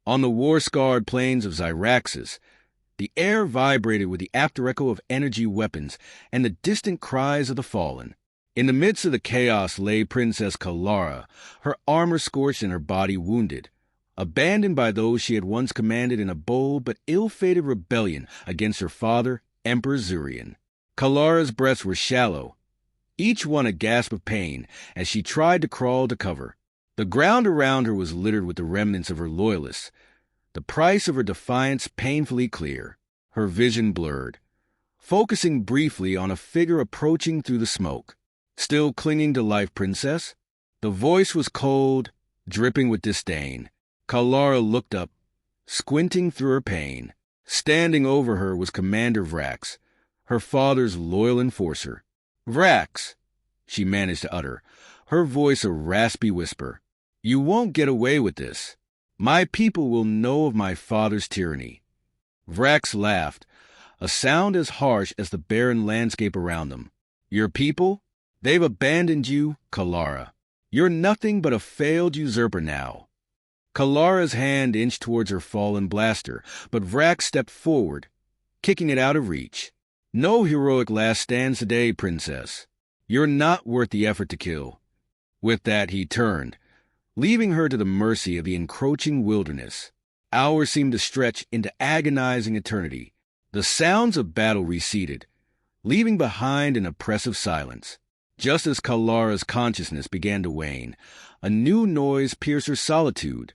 On the war-scarred plains of Xyraxis, the air vibrated with the after-echo of energy weapons and the distant cries of the fallen. In the midst of the chaos lay Princess Kalara, her armor scorched and her body wounded, abandoned by those she had once commanded in a bold but ill-fated rebellion against her father, Emperor Zurian. Kalara's breaths were shallow, each one a gasp of pain as she tried to crawl to cover. The ground around her was littered with the remnants of her loyalists, the price of her defiance painfully clear, her vision blurred, focusing briefly on a figure approaching through the smoke. Still clinging to life, Princess? The voice was cold, dripping with disdain. Kalara looked up, squinting through her pain. Standing over her was Commander Vrax, her father's loyal enforcer. "Vrax," she managed to utter, her voice a raspy whisper, "you won't get away with this. My people will know of my father's tyranny." Vrax laughed, a sound as harsh as the barren landscape around them. "Your people? They've abandoned you, Kalara. You're nothing but a failed usurper now." Kalara's hand inched towards her fallen blaster, but Vrax stepped forward, kicking it out of reach. "No heroic last stands today, Princess. You're not worth the effort to kill." With that, he turned, leaving her to the mercy of the encroaching wilderness. Hours seemed to stretch into agonizing eternity. The sounds of battle receded, leaving behind an oppressive silence. Just as Kalara's consciousness began to wane, a new noise pierced her solitude,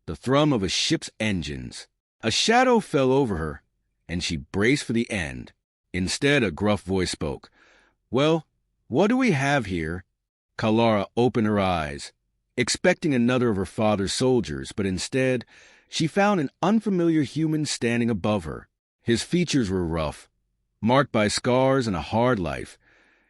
the thrum of a ship's engines. A shadow fell over her, and she braced for the end. Instead, a gruff voice spoke. "Well, what do we have here?" Kalara opened her eyes, expecting another of her father's soldiers, but instead, she found an unfamiliar human standing above her. His features were rough, marked by scars and a hard life,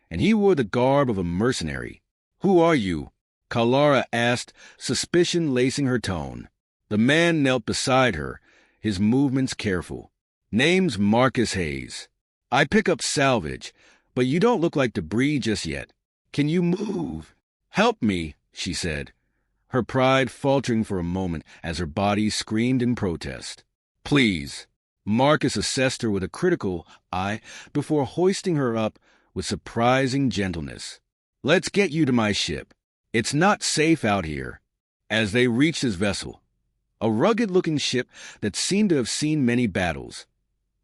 and he wore the garb of a mercenary. "Who are you?" Kalara asked, suspicion lacing her tone. The man knelt beside her, his movements careful. "Name's Marcus Hayes. I pick up salvage, but you don't look like debris just yet. Can you move?" "Help me," she said, her pride faltering for a moment as her body screamed in protest. "Please." Marcus assessed her with a critical eye before hoisting her up with surprising gentleness. "Let's get you to my ship. It's not safe out here." As they reached his vessel, a rugged-looking ship that seemed to have seen many battles,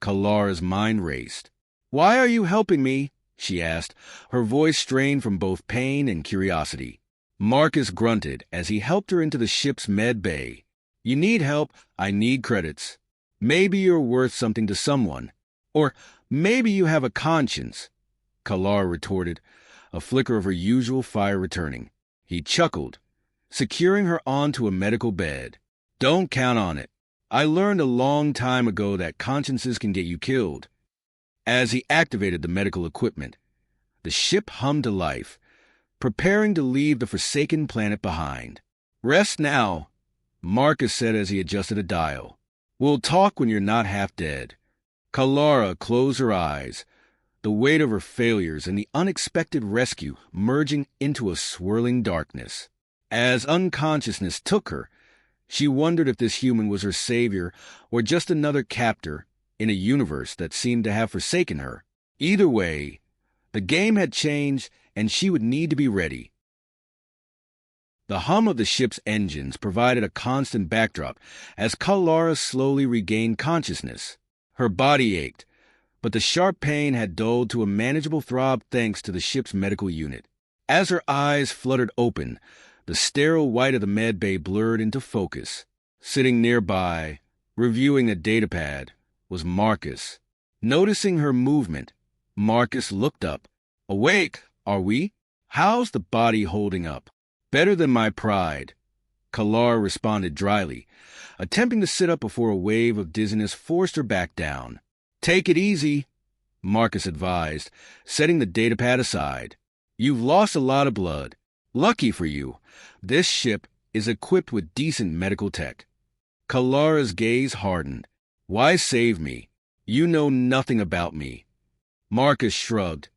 Kalara's mind raced. "Why are you helping me?" she asked, her voice strained from both pain and curiosity. Marcus grunted as he helped her into the ship's med bay. "You need help, I need credits. Maybe you're worth something to someone. Or maybe you have a conscience," Kalara retorted, a flicker of her usual fire returning. He chuckled, securing her onto a medical bed. "Don't count on it. I learned a long time ago that consciences can get you killed." As he activated the medical equipment, the ship hummed to life, preparing to leave the forsaken planet behind. "Rest now," Marcus said as he adjusted a dial. "We'll talk when you're not half dead." Kalara closed her eyes, the weight of her failures and the unexpected rescue merging into a swirling darkness. As unconsciousness took her, she wondered if this human was her savior or just another captor in a universe that seemed to have forsaken her. Either way, the game had changed and she would need to be ready. The hum of the ship's engines provided a constant backdrop as Kalara slowly regained consciousness. Her body ached, but the sharp pain had dulled to a manageable throb thanks to the ship's medical unit. As her eyes fluttered open, the sterile white of the med bay blurred into focus. Sitting nearby, reviewing the datapad, was Marcus. Noticing her movement, Marcus looked up. "Awake, are we? How's the body holding up?" "Better than my pride," Kalara responded dryly, attempting to sit up before a wave of dizziness forced her back down. "Take it easy," Marcus advised, setting the datapad aside. "You've lost a lot of blood. Lucky for you, this ship is equipped with decent medical tech." Kalara's gaze hardened. "Why save me? You know nothing about me." Marcus shrugged,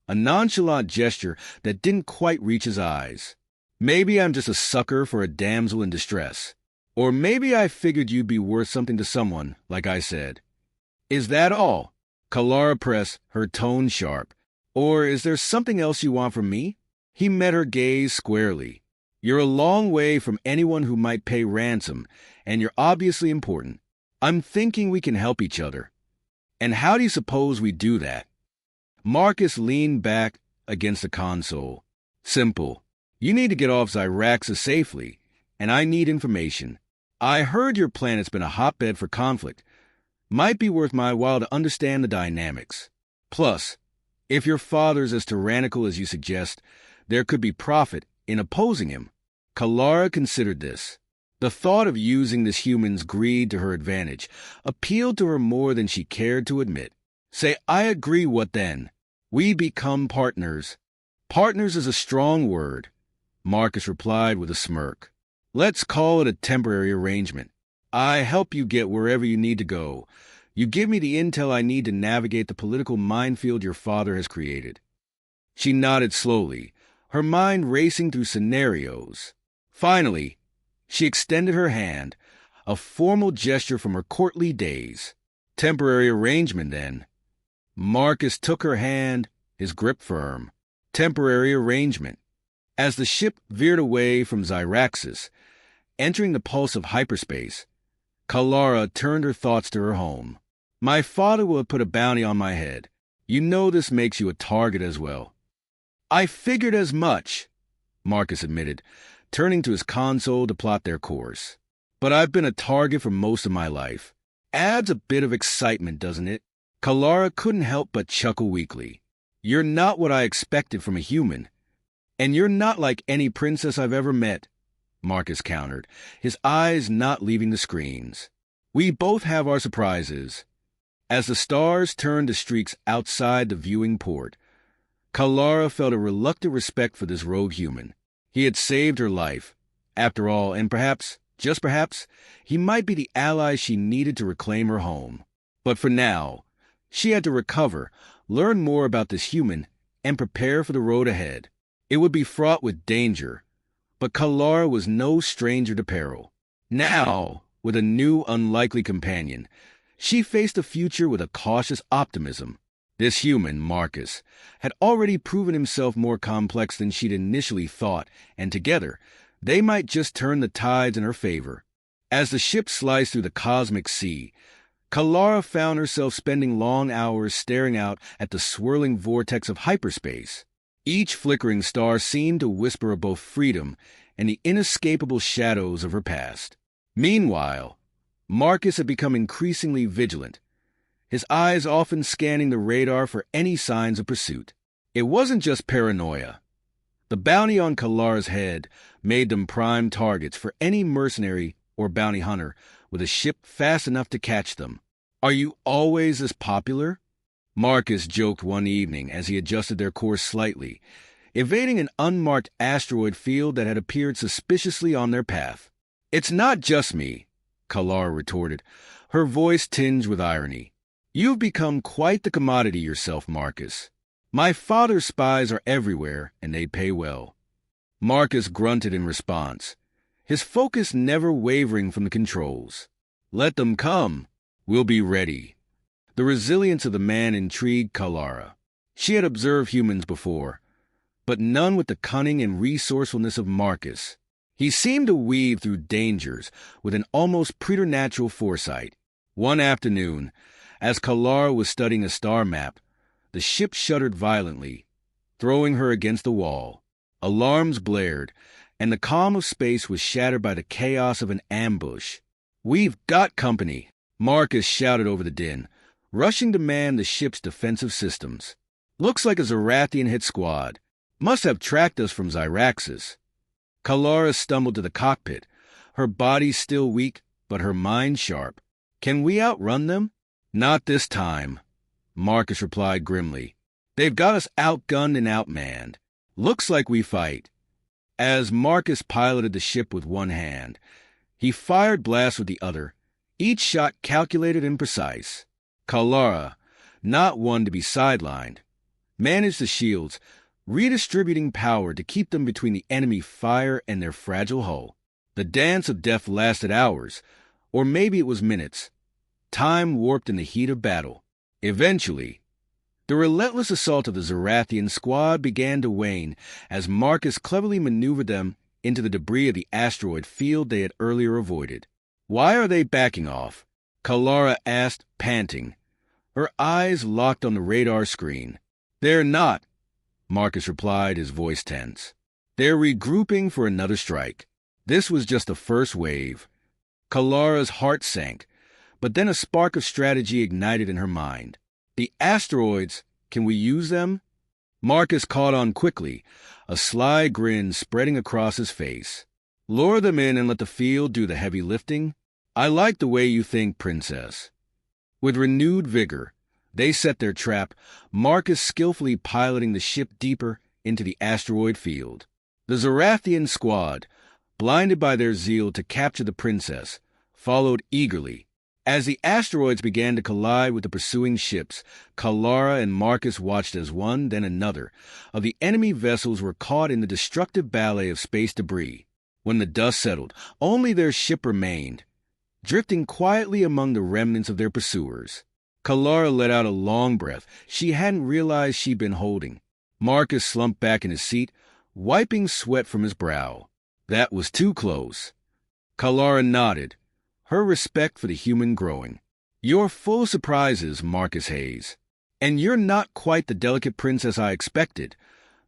a nonchalant gesture that didn't quite reach his eyes. "Maybe I'm just a sucker for a damsel in distress. Or maybe I figured you'd be worth something to someone, like I said. Is that all? Kalara pressed, her tone sharp. Or is there something else you want from me? He met her gaze squarely. You're a long way from anyone who might pay ransom, and you're obviously important. I'm thinking we can help each other. And how do you suppose we do that? Marcus leaned back against the console. Simple. You need to get off Zyraxis safely, and I need information. I heard your planet's been a hotbed for conflict. Might be worth my while to understand the dynamics. Plus, if your father's as tyrannical as you suggest, there could be profit in opposing him. Kalara considered this. The thought of using this human's greed to her advantage appealed to her more than she cared to admit. Say, I agree, what then? We become partners. Partners is a strong word, Marcus replied with a smirk. Let's call it a temporary arrangement. I help you get wherever you need to go. You give me the intel I need to navigate the political minefield your father has created. She nodded slowly, her mind racing through scenarios. Finally, she extended her hand, a formal gesture from her courtly days. Temporary arrangement, then. Marcus took her hand, his grip firm. Temporary arrangement. As the ship veered away from Zyraxis, entering the pulse of hyperspace, Kalara turned her thoughts to her home. My father will have put a bounty on my head. You know this makes you a target as well. I figured as much, Marcus admitted, turning to his console to plot their course. But I've been a target for most of my life. Adds a bit of excitement, doesn't it? Kalara couldn't help but chuckle weakly. You're not what I expected from a human. And you're not like any princess I've ever met, Marcus countered, his eyes not leaving the screens. We both have our surprises. As the stars turned to streaks outside the viewing port, Kalara felt a reluctant respect for this rogue human. He had saved her life, after all, and perhaps, just perhaps, he might be the ally she needed to reclaim her home. But for now, she had to recover, learn more about this human, and prepare for the road ahead. It would be fraught with danger, but Kalara was no stranger to peril. Now, with a new, unlikely companion, she faced the future with a cautious optimism. This human, Marcus, had already proven himself more complex than she'd initially thought, and together, they might just turn the tides in her favor. As the ship sliced through the cosmic sea, Kalara found herself spending long hours staring out at the swirling vortex of hyperspace. Each flickering star seemed to whisper of both freedom and the inescapable shadows of her past. Meanwhile, Marcus had become increasingly vigilant, his eyes often scanning the radar for any signs of pursuit. It wasn't just paranoia. The bounty on Kalara's head made them prime targets for any mercenary or bounty hunter with a ship fast enough to catch them. Are you always this popular? Marcus joked one evening as he adjusted their course slightly, evading an unmarked asteroid field that had appeared suspiciously on their path. It's not just me, Kalara retorted, her voice tinged with irony. You've become quite the commodity yourself, Marcus. My father's spies are everywhere, and they pay well. Marcus grunted in response, his focus never wavering from the controls. Let them come. We'll be ready. The resilience of the man intrigued Kalara. She had observed humans before, but none with the cunning and resourcefulness of Marcus. He seemed to weave through dangers with an almost preternatural foresight. One afternoon, as Kalara was studying a star map, the ship shuddered violently, throwing her against the wall. Alarms blared, and the calm of space was shattered by the chaos of an ambush. We've got company, Marcus shouted over the din, rushing to man the ship's defensive systems. Looks like a Zarathian hit squad. Must have tracked us from Zyraxis. Kalara stumbled to the cockpit, her body still weak, but her mind sharp. Can we outrun them? Not this time, Marcus replied grimly. They've got us outgunned and outmanned. Looks like we fight. As Marcus piloted the ship with one hand, he fired blasts with the other, each shot calculated and precise. Kalara, not one to be sidelined, managed the shields, redistributing power to keep them between the enemy fire and their fragile hull. The dance of death lasted hours, or maybe it was minutes. Time warped in the heat of battle. Eventually, the relentless assault of the Zarathian squad began to wane as Marcus cleverly maneuvered them into the debris of the asteroid field they had earlier avoided. "Why are they backing off?" Kalara asked, panting. Her eyes locked on the radar screen. "They're not," Marcus replied, his voice tense. "They're regrouping for another strike." This was just the first wave. Kalara's heart sank, but then a spark of strategy ignited in her mind. "The asteroids, can we use them?" Marcus caught on quickly, a sly grin spreading across his face. "Lure them in and let the field do the heavy lifting? I like the way you think, Princess." With renewed vigor, they set their trap, Marcus skillfully piloting the ship deeper into the asteroid field. The Zarathian squad, blinded by their zeal to capture the princess, followed eagerly. As the asteroids began to collide with the pursuing ships, Kalara and Marcus watched as one, then another, of the enemy vessels were caught in the destructive ballet of space debris. When the dust settled, only their ship remained, drifting quietly among the remnants of their pursuers. Kalara let out a long breath she hadn't realized she'd been holding. Marcus slumped back in his seat, wiping sweat from his brow. That was too close. Kalara nodded, her respect for the human growing. "You're full of surprises, Marcus Hayes. And you're not quite the delicate princess I expected,"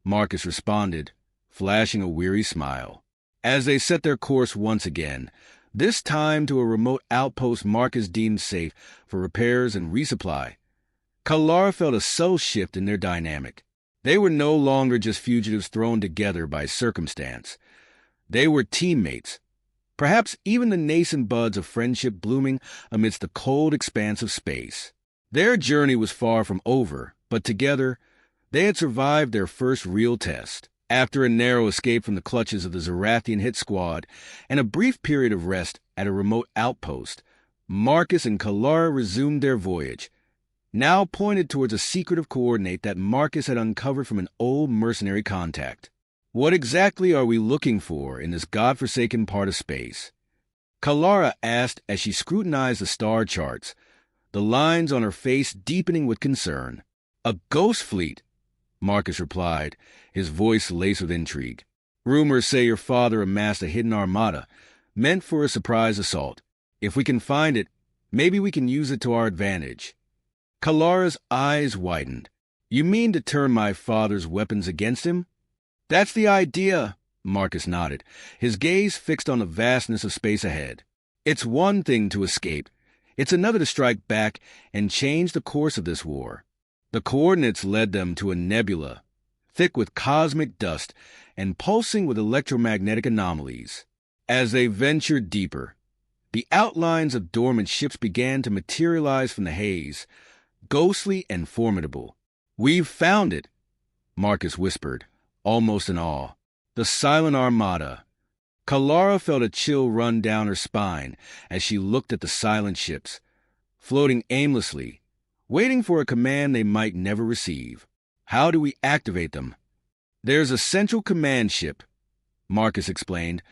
Marcus responded, flashing a weary smile. As they set their course once again, this time to a remote outpost Marcus deemed safe for repairs and resupply, Kalara felt a subtle shift in their dynamic. They were no longer just fugitives thrown together by circumstance. They were teammates, perhaps even the nascent buds of friendship blooming amidst the cold expanse of space. Their journey was far from over, but together they had survived their first real test. After a narrow escape from the clutches of the Zarathian hit squad and a brief period of rest at a remote outpost, Marcus and Kalara resumed their voyage, now pointed towards a secretive coordinate that Marcus had uncovered from an old mercenary contact. "What exactly are we looking for in this godforsaken part of space?" Kalara asked as she scrutinized the star charts, the lines on her face deepening with concern. "A ghost fleet," Marcus replied, his voice laced with intrigue. "Rumors say your father amassed a hidden armada, meant for a surprise assault. If we can find it, maybe we can use it to our advantage." Kalara's eyes widened. "You mean to turn my father's weapons against him?" "That's the idea," Marcus nodded, his gaze fixed on the vastness of space ahead. "It's one thing to escape. It's another to strike back and change the course of this war." The coordinates led them to a nebula, thick with cosmic dust and pulsing with electromagnetic anomalies. As they ventured deeper, the outlines of dormant ships began to materialize from the haze, ghostly and formidable. "We've found it," Marcus whispered, almost in awe. "The silent armada." Kalara felt a chill run down her spine as she looked at the silent ships, floating aimlessly, waiting for a command they might never receive. "How do we activate them?" "There's a central command ship," Marcus explained,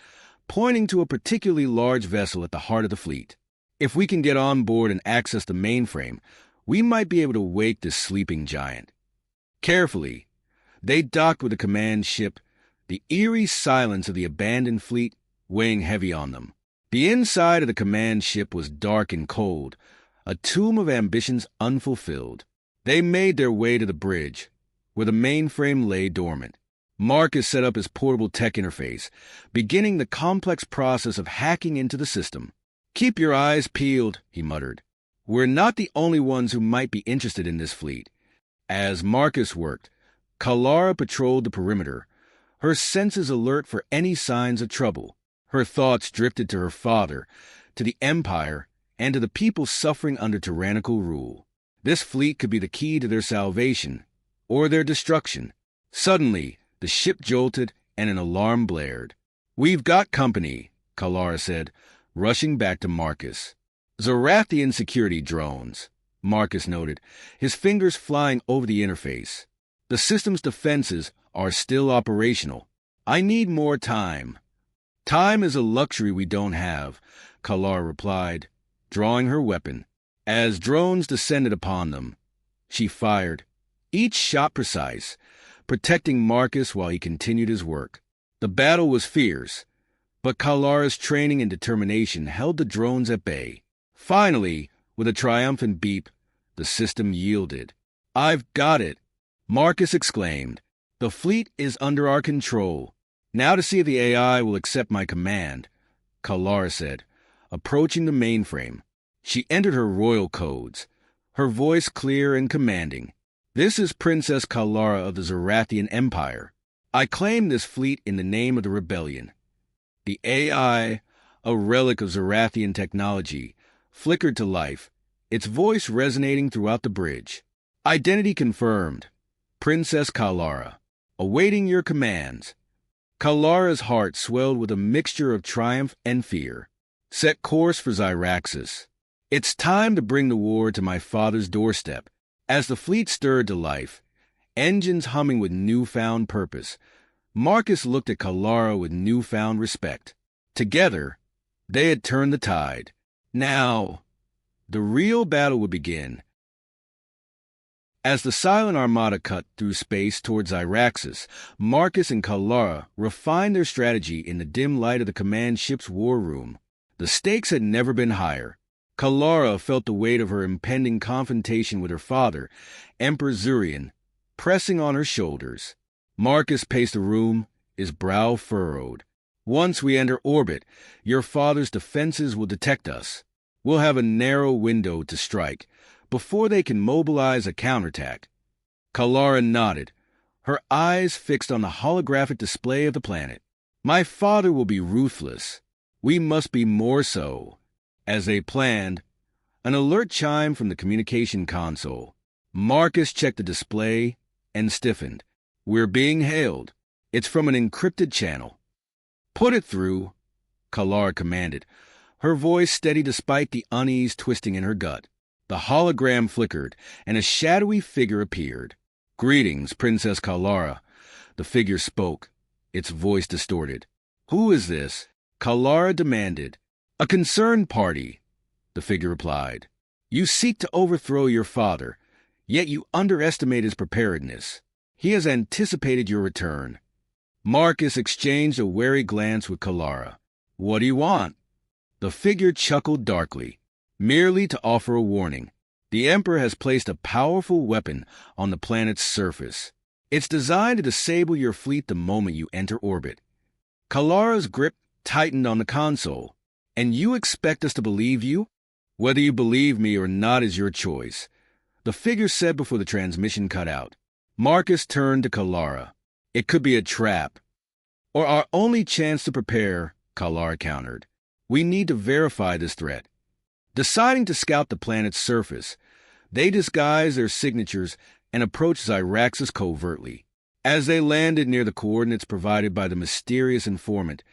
pointing to a particularly large vessel at the heart of the fleet. "If we can get on board and access the mainframe, we might be able to wake this sleeping giant." Carefully, they docked with the command ship, the eerie silence of the abandoned fleet weighing heavy on them. The inside of the command ship was dark and cold, a tomb of ambitions unfulfilled. They made their way to the bridge, where the mainframe lay dormant. Marcus set up his portable tech interface, beginning the complex process of hacking into the system. "Keep your eyes peeled," he muttered. "We're not the only ones who might be interested in this fleet." As Marcus worked, Kalara patrolled the perimeter, her senses alert for any signs of trouble. Her thoughts drifted to her father, to the Empire, and to the people suffering under tyrannical rule. This fleet could be the key to their salvation, or their destruction. Suddenly, the ship jolted and an alarm blared. "We've got company," Kalara said, rushing back to Marcus. "Zarathian security drones," Marcus noted, his fingers flying over the interface. "The system's defenses are still operational. I need more time." Time is a luxury we don't have, Kalara replied, drawing her weapon. As drones descended upon them, she fired, each shot precise, protecting Marcus while he continued his work. The battle was fierce, but Kalara's training and determination held the drones at bay. Finally, with a triumphant beep, the system yielded. "I've got it," Marcus exclaimed. "The fleet is under our control. Now to see if the AI will accept my command," Kalara said, approaching the mainframe. She entered her royal codes, her voice clear and commanding. "This is Princess Kalara of the Zarathian Empire. I claim this fleet in the name of the Rebellion." The AI, a relic of Zarathian technology, flickered to life, its voice resonating throughout the bridge. "Identity confirmed. Princess Kalara, awaiting your commands." Kalara's heart swelled with a mixture of triumph and fear. "Set course for Zyraxis. It's time to bring the war to my father's doorstep." As the fleet stirred to life, engines humming with newfound purpose, Marcus looked at Kalara with newfound respect. Together, they had turned the tide. Now, the real battle would begin. As the silent armada cut through space towards Zyraxis, Marcus and Kalara refined their strategy in the dim light of the command ship's war room. The stakes had never been higher. Kalara felt the weight of her impending confrontation with her father, Emperor Zurian, pressing on her shoulders. Marcus paced the room, his brow furrowed. "Once we enter orbit, your father's defenses will detect us. We'll have a narrow window to strike before they can mobilize a counterattack." Kalara nodded, her eyes fixed on the holographic display of the planet. "My father will be ruthless. We must be more so." As they planned, an alert chimed from the communication console. Marcus checked the display and stiffened. "We're being hailed. It's from an encrypted channel." "Put it through," Kalara commanded, her voice steady despite the unease twisting in her gut. The hologram flickered, and a shadowy figure appeared. "Greetings, Princess Kalara," the figure spoke, its voice distorted. "Who is this?" Kalara demanded. "A concerned party," the figure replied. "You seek to overthrow your father, yet you underestimate his preparedness. He has anticipated your return." Marcus exchanged a wary glance with Kalara. "What do you want?" The figure chuckled darkly. "Merely to offer a warning. The Emperor has placed a powerful weapon on the planet's surface. It's designed to disable your fleet the moment you enter orbit." Kalara's grip tightened on the console. "And you expect us to believe you?" "Whether you believe me or not is your choice," the figure said before the transmission cut out. Marcus turned to Kalara. "It could be a trap, or our only chance to prepare," Kalara countered. "We need to verify this threat." Deciding to scout the planet's surface, they disguised their signatures and approached Zyraxis covertly. As they landed near the coordinates provided by the mysterious informant,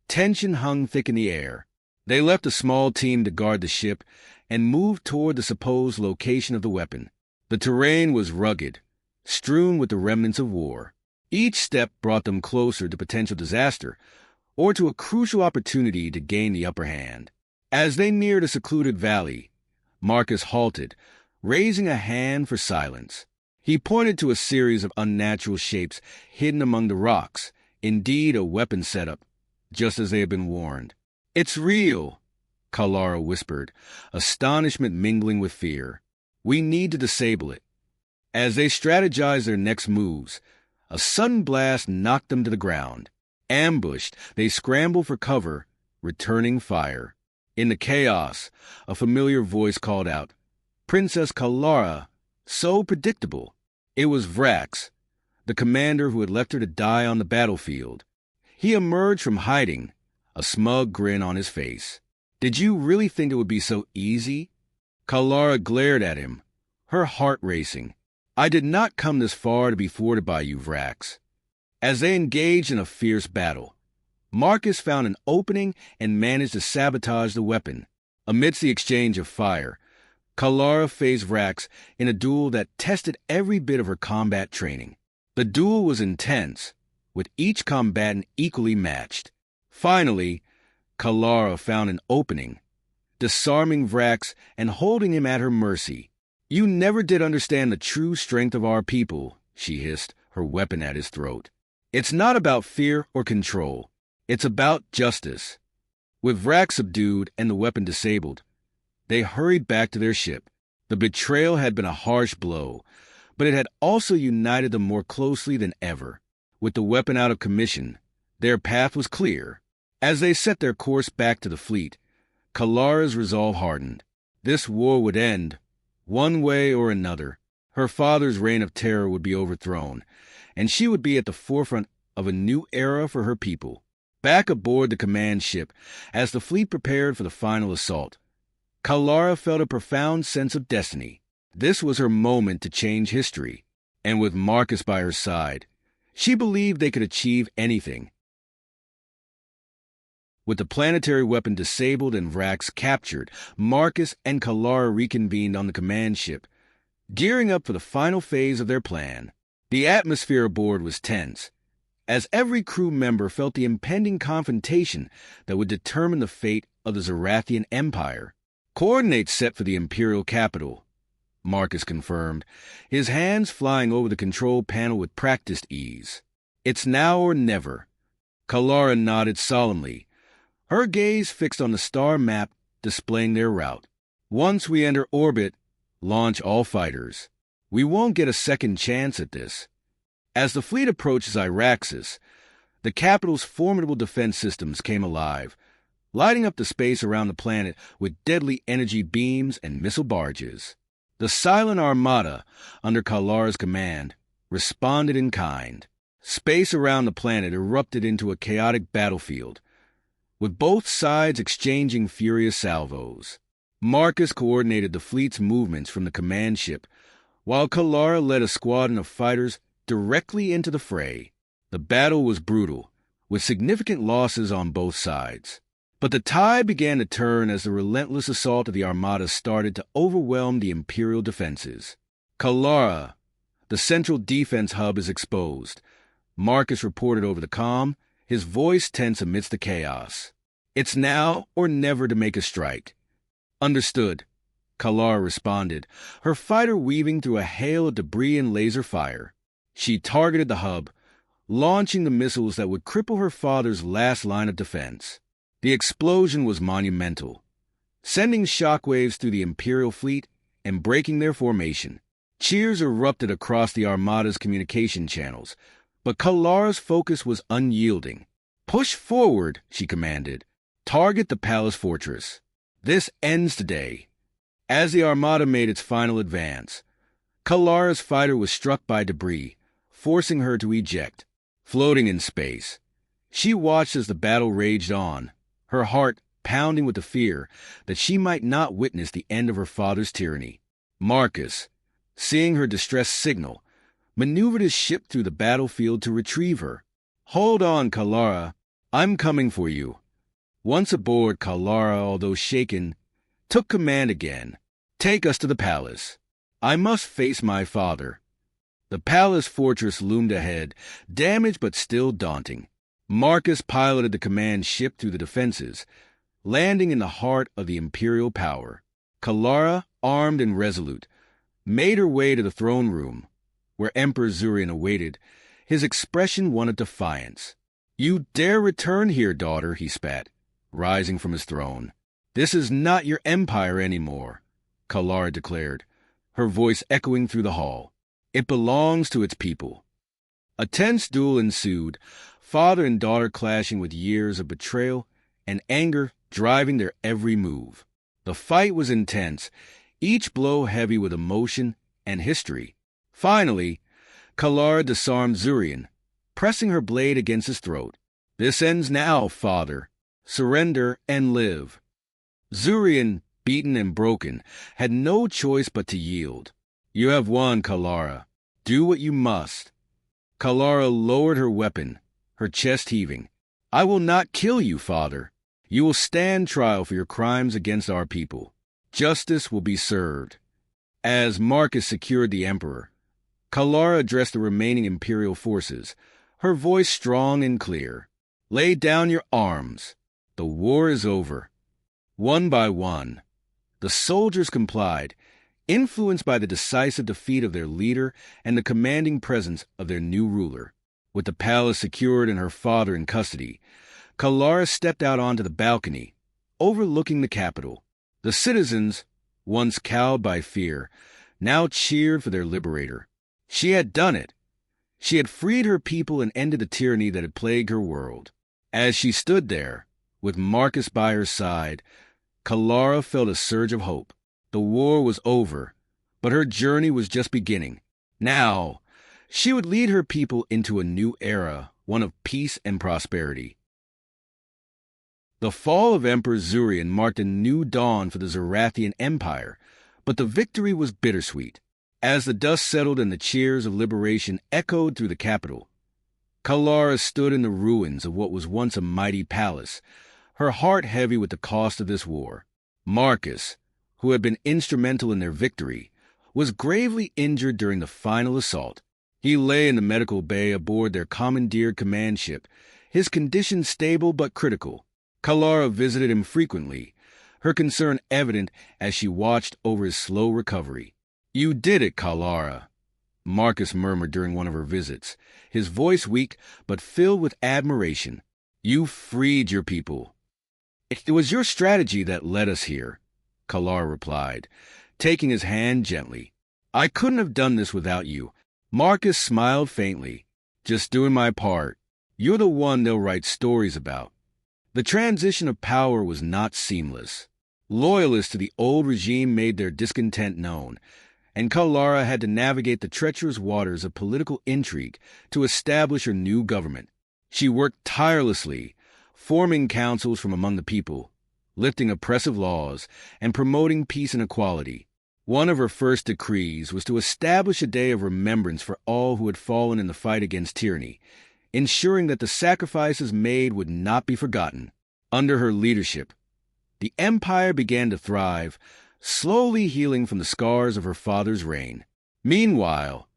tension hung thick in the air. They left a small team to guard the ship and moved toward the supposed location of the weapon. The terrain was rugged, strewn with the remnants of war. Each step brought them closer to potential disaster or to a crucial opportunity to gain the upper hand. As they neared a secluded valley, Marcus halted, raising a hand for silence. He pointed to a series of unnatural shapes hidden among the rocks, indeed a weapon setup, just as they had been warned. "It's real," Kalara whispered, astonishment mingling with fear. "We need to disable it." As they strategized their next moves, a sudden blast knocked them to the ground. Ambushed, they scrambled for cover, returning fire. In the chaos, a familiar voice called out, "Princess Kalara, so predictable." It was Vrax, the commander who had left her to die on the battlefield. He emerged from hiding, a smug grin on his face. "Did you really think it would be so easy?" Kalara glared at him, her heart racing. "I did not come this far to be thwarted by you, Vrax." As they engaged in a fierce battle, Marcus found an opening and managed to sabotage the weapon. Amidst the exchange of fire, Kalara faced Vrax in a duel that tested every bit of her combat training. The duel was intense, with each combatant equally matched. Finally, Kalara found an opening, disarming Vrax and holding him at her mercy. "You never did understand the true strength of our people," she hissed, her weapon at his throat. "It's not about fear or control. It's about justice." With Vrax subdued and the weapon disabled, they hurried back to their ship. The betrayal had been a harsh blow, but it had also united them more closely than ever. With the weapon out of commission, their path was clear. As they set their course back to the fleet, Kalara's resolve hardened. This war would end, one way or another. Her father's reign of terror would be overthrown, and she would be at the forefront of a new era for her people. Back aboard the command ship, as the fleet prepared for the final assault, Kalara felt a profound sense of destiny. This was her moment to change history, and with Marcus by her side, she believed they could achieve anything. With the planetary weapon disabled and Vrax captured, Marcus and Kalara reconvened on the command ship, gearing up for the final phase of their plan. The atmosphere aboard was tense, as every crew member felt the impending confrontation that would determine the fate of the Zarathian Empire. "Coordinates set for the Imperial capital," Marcus confirmed, his hands flying over the control panel with practiced ease. "It's now or never." Kalara nodded solemnly, her gaze fixed on the star map displaying their route. "Once we enter orbit, launch all fighters. We won't get a second chance at this." As the fleet approached Zyraxis, the capital's formidable defense systems came alive, lighting up the space around the planet with deadly energy beams and missile barges. The silent armada, under Kalara's command, responded in kind. Space around the planet erupted into a chaotic battlefield, with both sides exchanging furious salvos. Marcus coordinated the fleet's movements from the command ship, while Kalara led a squadron of fighters directly into the fray. The battle was brutal, with significant losses on both sides. But the tide began to turn as the relentless assault of the Armada started to overwhelm the Imperial defenses. "Kalara, the central defense hub is exposed," Marcus reported over the comm, his voice tense amidst the chaos. "It's now or never to make a strike." "Understood," Kalara responded, her fighter weaving through a hail of debris and laser fire. She targeted the hub, launching the missiles that would cripple her father's last line of defense. The explosion was monumental, sending shockwaves through the Imperial fleet and breaking their formation. Cheers erupted across the Armada's communication channels, but Kalara's focus was unyielding. "Push forward," she commanded. "Target the palace fortress. This ends today." As the Armada made its final advance, Kalara's fighter was struck by debris, forcing her to eject. Floating in space, she watched as the battle raged on, her heart pounding with the fear that she might not witness the end of her father's tyranny. Marcus, seeing her distress signal, maneuvered his ship through the battlefield to retrieve her. "Hold on, Kalara. I'm coming for you." Once aboard, Kalara, although shaken, took command again. "Take us to the palace. I must face my father." The palace fortress loomed ahead, damaged but still daunting. Marcus piloted the command ship through the defenses, landing in the heart of the Imperial power. Kalara, armed and resolute, made her way to the throne room, where Emperor Zurian awaited, his expression one of defiance. "You dare return here, daughter," he spat, rising from his throne. "This is not your empire anymore," Kalara declared, her voice echoing through the hall. "It belongs to its people." A tense duel ensued, father and daughter clashing with years of betrayal and anger driving their every move. The fight was intense, each blow heavy with emotion and history. Finally, Kalara disarmed Zurian, pressing her blade against his throat. "This ends now, father. Surrender and live." Zurian, beaten and broken, had no choice but to yield. "You have won, Kalara. Do what you must." Kalara lowered her weapon, her chest heaving. "I will not kill you, father. You will stand trial for your crimes against our people. Justice will be served." As Marcus secured the emperor, Kalara addressed the remaining Imperial forces, her voice strong and clear. Lay down your arms. The war is over. One by one, the soldiers complied, influenced by the decisive defeat of their leader and the commanding presence of their new ruler. With the palace secured and her father in custody, Kalara stepped out onto the balcony, overlooking the capital. The citizens, once cowed by fear, now cheered for their liberator. She had done it. She had freed her people and ended the tyranny that had plagued her world. As she stood there, with Marcus by her side, Kalara felt a surge of hope. The war was over, but her journey was just beginning. Now, she would lead her people into a new era, one of peace and prosperity. The fall of Emperor Zurian marked a new dawn for the Zarathian Empire, but the victory was bittersweet. As the dust settled and the cheers of liberation echoed through the capital, Kalara stood in the ruins of what was once a mighty palace, her heart heavy with the cost of this war. Marcus, who had been instrumental in their victory, was gravely injured during the final assault. He lay in the medical bay aboard their commandeered command ship, his condition stable but critical. Kalara visited him frequently, her concern evident as she watched over his slow recovery. "You did it, Kalara," Marcus murmured during one of her visits, his voice weak but filled with admiration. "You freed your people." "It was your strategy that led us here," Kalara replied, taking his hand gently. "I couldn't have done this without you." Marcus smiled faintly. "Just doing my part. You're the one they'll write stories about." The transition of power was not seamless. Loyalists to the old regime made their discontent known, and Kalara had to navigate the treacherous waters of political intrigue to establish her new government. She worked tirelessly, forming councils from among the people, lifting oppressive laws, and promoting peace and equality. One of her first decrees was to establish a day of remembrance for all who had fallen in the fight against tyranny, ensuring that the sacrifices made would not be forgotten. Under her leadership, the empire began to thrive, slowly healing from the scars of her father's reign. Meanwhile,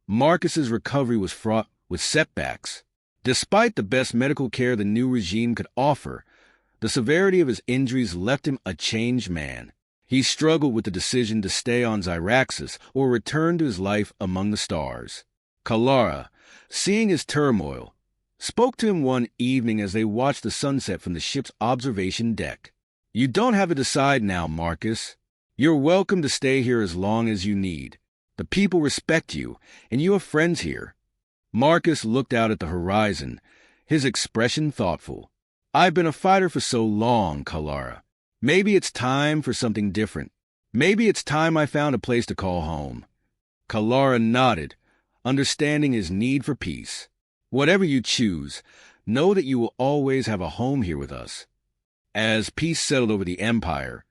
Marcus's recovery was fraught with setbacks. Despite the best medical care the new regime could offer, the severity of his injuries left him a changed man. He struggled with the decision to stay on Zyraxis or return to his life among the stars. Kalara, seeing his turmoil, spoke to him one evening as they watched the sunset from the ship's observation deck. "You don't have to decide now, Marcus. You're welcome to stay here as long as you need. The people respect you, and you have friends here." Marcus looked out at the horizon, his expression thoughtful. "I've been a fighter for so long, Kalara. Maybe it's time for something different. Maybe it's time I found a place to call home." Kalara nodded, understanding his need for peace. "Whatever you choose, know that you will always have a home here with us." As peace settled over the empire,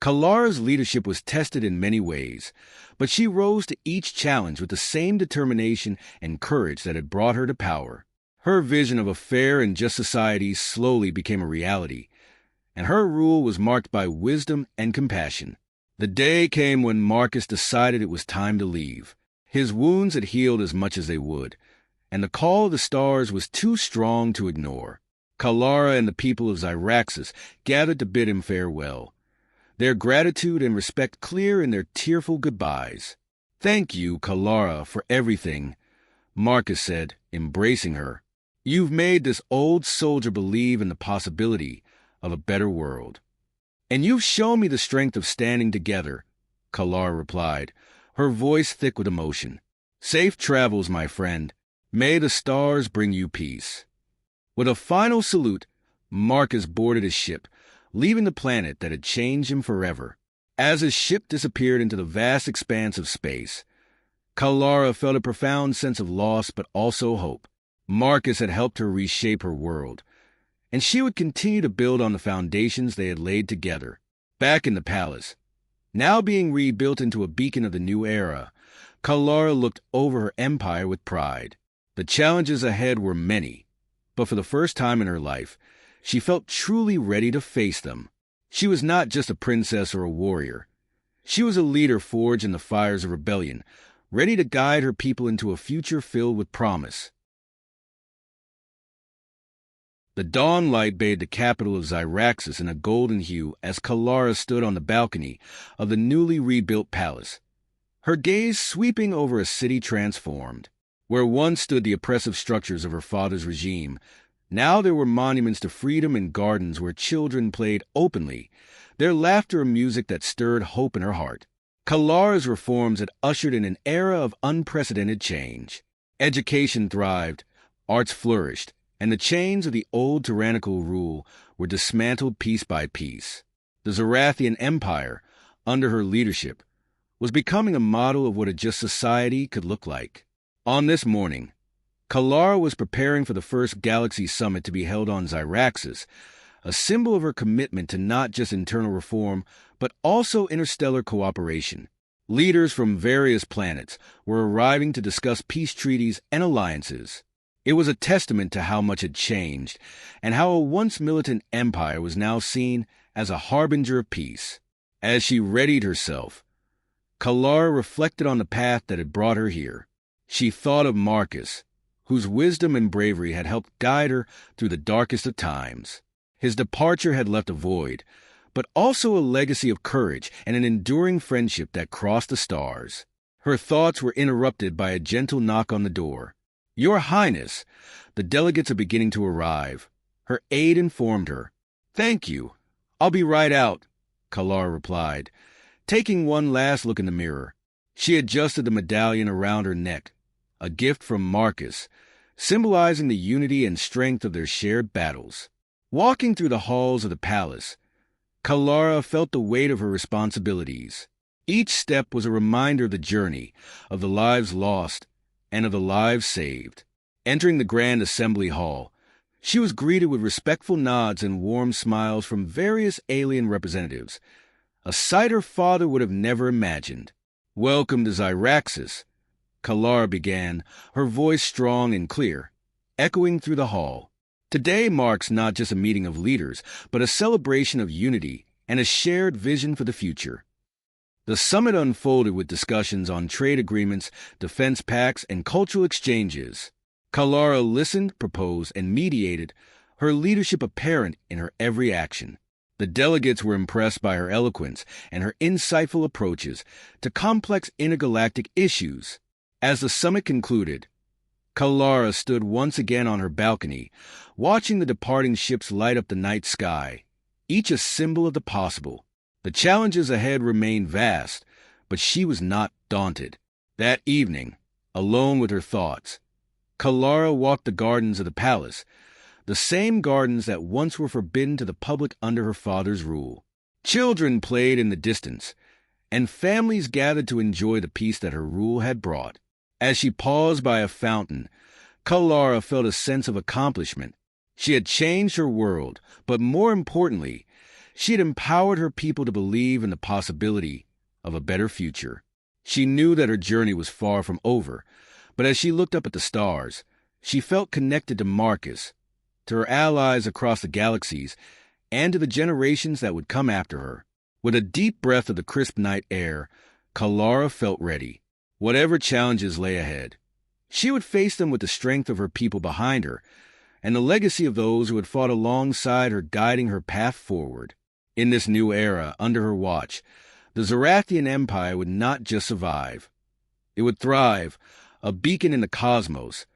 Kalara's leadership was tested in many ways, but she rose to each challenge with the same determination and courage that had brought her to power. Her vision of a fair and just society slowly became a reality, and her rule was marked by wisdom and compassion. The day came when Marcus decided it was time to leave. His wounds had healed as much as they would, and the call of the stars was too strong to ignore. Kalara and the people of Zyraxis gathered to bid him farewell, their gratitude and respect clear in their tearful goodbyes. "Thank you, Kalara, for everything," Marcus said, embracing her. "You've made this old soldier believe in the possibility of a better world." "And you've shown me the strength of standing together," Kalara replied, her voice thick with emotion. "Safe travels, my friend. May the stars bring you peace." With a final salute, Marcus boarded his ship, leaving the planet that had changed him forever. As his ship disappeared into the vast expanse of space, Kalara felt a profound sense of loss but also hope. Marcus had helped her reshape her world, and she would continue to build on the foundations they had laid together. Back in the palace, now being rebuilt into a beacon of the new era, Kalara looked over her empire with pride. The challenges ahead were many, but for the first time in her life, she felt truly ready to face them. She was not just a princess or a warrior. She was a leader forged in the fires of rebellion, ready to guide her people into a future filled with promise. The dawn light bathed the capital of Zyraxis in a golden hue as Kalara stood on the balcony of the newly rebuilt palace, her gaze sweeping over a city transformed. Where once stood the oppressive structures of her father's regime, now there were monuments to freedom and gardens where children played openly, their laughter and music that stirred hope in her heart. Kalara's reforms had ushered in an era of unprecedented change. Education thrived, arts flourished, and the chains of the old tyrannical rule were dismantled piece by piece. The Zarathian Empire, under her leadership, was becoming a model of what a just society could look like. On this morning, Kalara was preparing for the first Galaxy Summit to be held on Zyraxis, a symbol of her commitment to not just internal reform, but also interstellar cooperation. Leaders from various planets were arriving to discuss peace treaties and alliances. It was a testament to how much had changed, and how a once militant empire was now seen as a harbinger of peace. As she readied herself, Kalara reflected on the path that had brought her here. She thought of Marcus, whose wisdom and bravery had helped guide her through the darkest of times. His departure had left a void, but also a legacy of courage and an enduring friendship that crossed the stars. Her thoughts were interrupted by a gentle knock on the door. "Your Highness, the delegates are beginning to arrive," her aide informed her. "Thank you. I'll be right out," Kalara replied, taking one last look in the mirror. She adjusted the medallion around her neck, a gift from Marcus, symbolizing the unity and strength of their shared battles. Walking through the halls of the palace, Kalara felt the weight of her responsibilities. Each step was a reminder of the journey, of the lives lost, and of the lives saved. Entering the Grand Assembly Hall, she was greeted with respectful nods and warm smiles from various alien representatives, a sight her father would have never imagined. "Welcome to Zyraxis," Kalara began, her voice strong and clear, echoing through the hall. Today marks not just a meeting of leaders, but a celebration of unity and a shared vision for the future. The summit unfolded with discussions on trade agreements, defense pacts, and cultural exchanges. Kalara listened, proposed, and mediated, her leadership apparent in her every action. The delegates were impressed by her eloquence and her insightful approaches to complex intergalactic issues. As the summit concluded, Kalara stood once again on her balcony, watching the departing ships light up the night sky, each a symbol of the possible. The challenges ahead remained vast, but she was not daunted. That evening, alone with her thoughts, Kalara walked the gardens of the palace, the same gardens that once were forbidden to the public under her father's rule. Children played in the distance, and families gathered to enjoy the peace that her rule had brought. As she paused by a fountain, Kalara felt a sense of accomplishment. She had changed her world, but more importantly, she had empowered her people to believe in the possibility of a better future. She knew that her journey was far from over, but as she looked up at the stars, she felt connected to Marcus, to her allies across the galaxies, and to the generations that would come after her. With a deep breath of the crisp night air, Kalara felt ready. Whatever challenges lay ahead, she would face them with the strength of her people behind her, and the legacy of those who had fought alongside her guiding her path forward. In this new era, under her watch, the Zarathian Empire would not just survive. It would thrive, a beacon in the cosmos,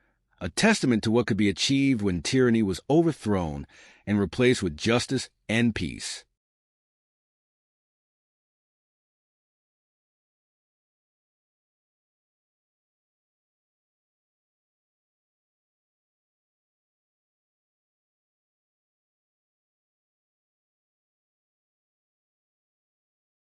a testament to what could be achieved when tyranny was overthrown and replaced with justice and peace.